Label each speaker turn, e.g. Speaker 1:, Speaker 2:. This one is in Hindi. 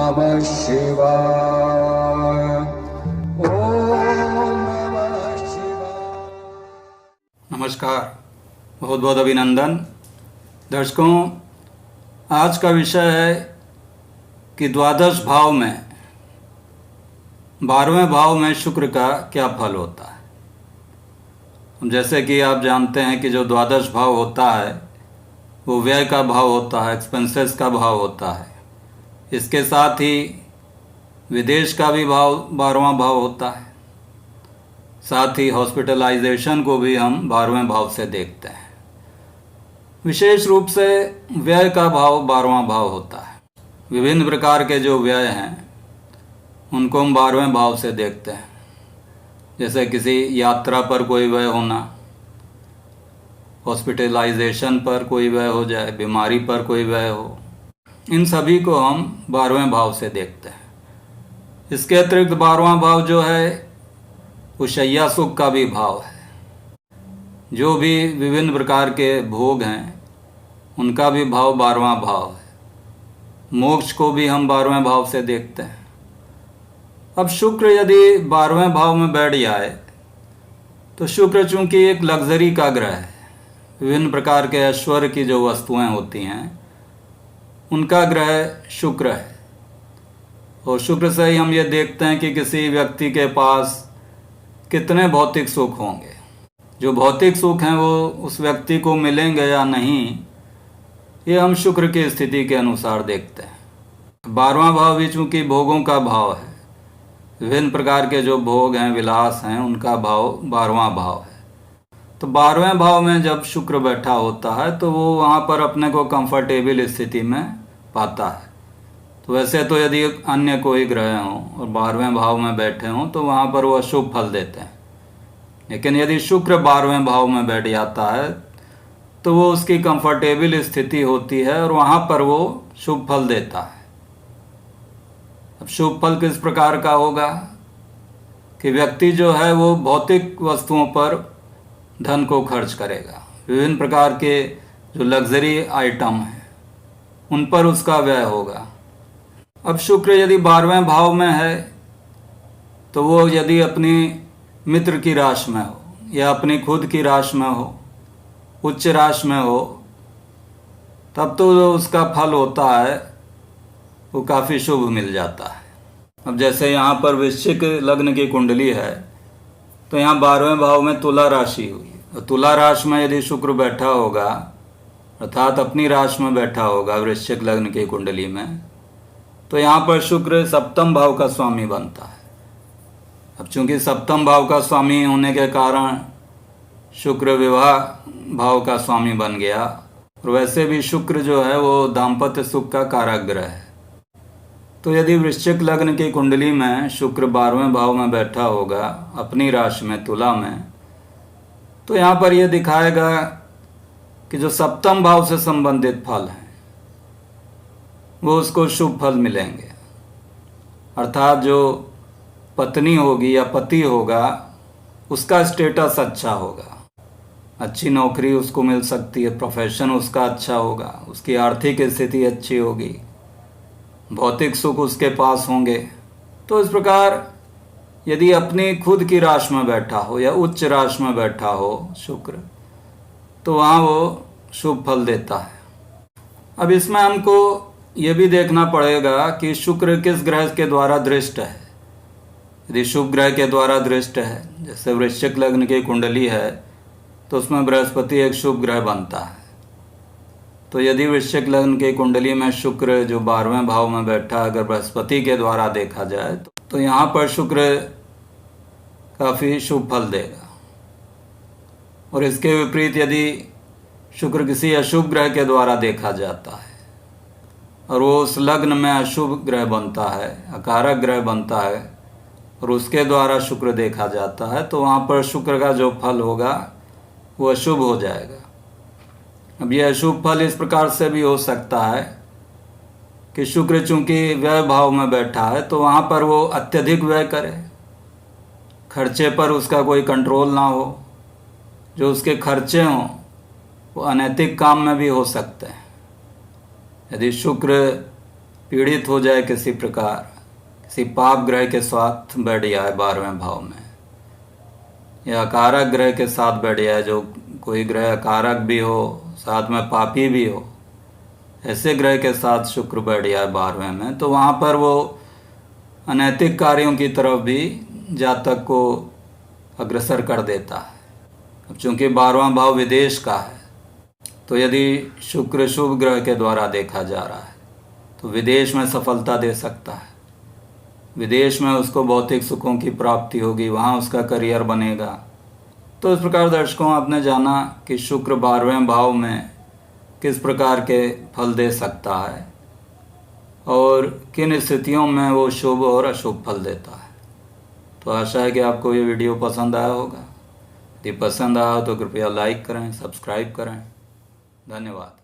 Speaker 1: नमः शिवाय। ओम नमः शिवाय।
Speaker 2: नमस्कार, बहुत बहुत अभिनंदन। दर्शकों, आज का विषय है कि द्वादश भाव में 12वें भाव में शुक्र का क्या फल होता है। जैसे कि आप जानते हैं कि जो द्वादश भाव होता है वो व्यय का भाव होता है, एक्सपेंसेस का भाव होता है। इसके साथ ही विदेश का भी भाव 12वां भाव होता है। साथ ही हॉस्पिटलाइजेशन को भी हम 12वें भाव से देखते हैं। विशेष रूप से व्यय का भाव 12वां भाव होता है। विभिन्न प्रकार के जो व्यय हैं उनको हम 12वें भाव से देखते हैं। जैसे किसी यात्रा पर कोई व्यय होना, हॉस्पिटलाइजेशन पर कोई व्यय हो जाए, बीमारी पर कोई व्यय हो, इन सभी को हम 12वें भाव से देखते हैं। इसके अतिरिक्त 12वां भाव जो है वो शय्या सुख का भी भाव है। जो भी विभिन्न प्रकार के भोग हैं उनका भी भाव 12वां भाव है। मोक्ष को भी हम 12वें भाव से देखते हैं। अब शुक्र यदि 12वें भाव में बैठ जाए तो शुक्र चूंकि एक लग्जरी का ग्रह है, विभिन्न प्रकार के ऐश्वर्य की जो वस्तुएं होती हैं उनका ग्रह शुक्र है। और शुक्र से ही हम ये देखते हैं कि किसी व्यक्ति के पास कितने भौतिक सुख होंगे। जो भौतिक सुख हैं वो उस व्यक्ति को मिलेंगे या नहीं, ये हम शुक्र की स्थिति के अनुसार देखते हैं। 12वां भाव भी चूंकि भोगों का भाव है, विभिन्न प्रकार के जो भोग हैं, विलास हैं, उनका भाव 12वां भाव है। तो 12वें भाव में जब शुक्र बैठा होता है तो वो वहाँ पर अपने को कंफर्टेबल स्थिति में पाता है। तो वैसे तो यदि अन्य कोई ग्रह हों और 12वें भाव में बैठे हों तो वहाँ पर वो अशुभ फल देते हैं। लेकिन यदि शुक्र 12वें भाव में बैठ जाता है तो वो उसकी कंफर्टेबल स्थिति होती है और वहाँ पर वो शुभ फल देता है। अब शुभ फल किस प्रकार का होगा कि व्यक्ति जो है वो भौतिक वस्तुओं पर धन को खर्च करेगा। विभिन्न प्रकार के जो लग्जरी आइटम हैं उन पर उसका व्यय होगा। अब शुक्र यदि 12वें भाव में है तो वो यदि अपनी मित्र की राशि में हो या अपनी खुद की राशि में हो, उच्च राशि में हो, तब तो जो उसका फल होता है वो काफ़ी शुभ मिल जाता है। अब जैसे यहाँ पर वृश्चिक लग्न की कुंडली है तो यहाँ 12वें भाव में तुला राशि हुई। और तुला राशि में यदि शुक्र बैठा होगा, अर्थात अपनी राशि में बैठा होगा वृश्चिक लग्न की कुंडली में, तो यहाँ पर शुक्र सप्तम भाव का स्वामी बनता है। अब चूंकि सप्तम भाव का स्वामी होने के कारण शुक्र विवाह भाव का स्वामी बन गया। और वैसे भी शुक्र जो है वो दाम्पत्य सुख का कारक ग्रह है। तो यदि वृश्चिक लग्न की कुंडली में शुक्र 12वें भाव में बैठा होगा अपनी राशि में तुला में, तो यहाँ पर यह दिखाएगा कि जो सप्तम भाव से संबंधित फल हैं वो उसको शुभ फल मिलेंगे। अर्थात जो पत्नी होगी या पति होगा उसका स्टेटस अच्छा होगा, अच्छी नौकरी उसको मिल सकती है, प्रोफेशन उसका अच्छा होगा, उसकी आर्थिक स्थिति अच्छी होगी, भौतिक सुख उसके पास होंगे। तो इस प्रकार यदि अपनी खुद की राशि में बैठा हो या उच्च राशि में बैठा हो शुक्र, तो वहाँ वो शुभ फल देता है। अब इसमें हमको ये भी देखना पड़ेगा कि शुक्र किस ग्रह के द्वारा दृष्ट है। यदि शुभ ग्रह के द्वारा दृष्ट है, जैसे वृश्चिक लग्न की कुंडली है तो उसमें बृहस्पति एक शुभ ग्रह बनता है। तो यदि वृश्चिक लग्न की कुंडली में शुक्र जो 12वें भाव में बैठा अगर बृहस्पति के द्वारा देखा जाए तो यहाँ पर शुक्र काफ़ी शुभ फल देगा। और इसके विपरीत यदि शुक्र किसी अशुभ ग्रह के द्वारा देखा जाता है और वो उस लग्न में अशुभ ग्रह बनता है, अकारक ग्रह बनता है, और उसके द्वारा शुक्र देखा जाता है, तो वहाँ पर शुक्र का जो फल होगा वो अशुभ हो जाएगा। अब यह अशुभ फल इस प्रकार से भी हो सकता है कि शुक्र चूंकि व्यय भाव में बैठा है तो वहाँ पर वो अत्यधिक व्यय करे, खर्चे पर उसका कोई कंट्रोल ना हो, जो उसके खर्चे हों वो अनैतिक काम में भी हो सकते हैं। यदि शुक्र पीड़ित हो जाए किसी प्रकार, किसी पाप ग्रह के साथ बैठ जाए 12वें भाव में, या अकारक ग्रह के साथ बैठ जाए, जो कोई ग्रह अकारक भी हो साथ में पापी भी हो, ऐसे ग्रह के साथ शुक्र बैठ जाए 12वें में, तो वहाँ पर वो अनैतिक कार्यों की तरफ भी जातक को अग्रसर कर देता है। अब चूंकि 12वां भाव विदेश का है, तो यदि शुक्र शुभ ग्रह के द्वारा देखा जा रहा है तो विदेश में सफलता दे सकता है, विदेश में उसको भौतिक सुखों की प्राप्ति होगी, वहाँ उसका करियर बनेगा। तो इस प्रकार दर्शकों, आपने जाना कि शुक्र 12वें भाव में किस प्रकार के फल दे सकता है और किन स्थितियों में वो शुभ और अशुभ फल देता है। तो आशा है कि आपको ये वीडियो पसंद आया होगा। यदि पसंद आया तो कृपया लाइक करें, सब्सक्राइब करें। धन्यवाद।